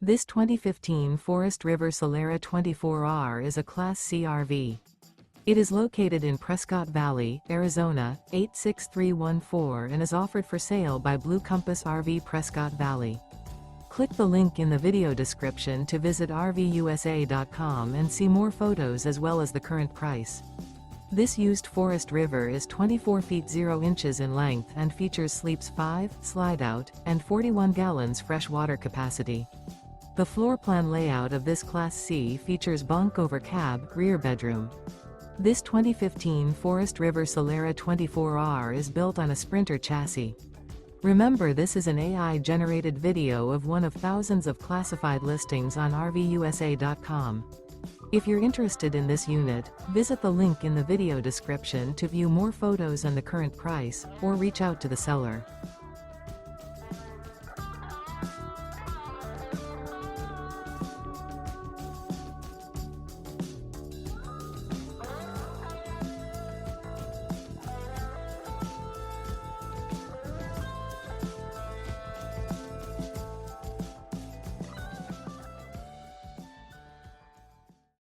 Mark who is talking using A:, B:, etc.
A: This 2015 Forest River Solera 24r is a Class C RV. It is located in Prescott Valley, Arizona, 86314 and is offered for sale by Blue Compass RV Prescott Valley. Click the link in the video description to visit RVUSA.com and see more photos as well as the current price. This used Forest River is 24 feet 0 inches in length and features sleeps 5, Slideout, and 41 gallons fresh water capacity. The floor plan layout of this Class C features bunk over cab, rear bedroom. This 2015 Forest River Solera 24r is built on a Sprinter chassis. Remember, this is an AI-generated video of one of thousands of classified listings on RVUSA.com. If you're interested in this unit, visit the link in the video description to view more photos and the current price, or reach out to the seller.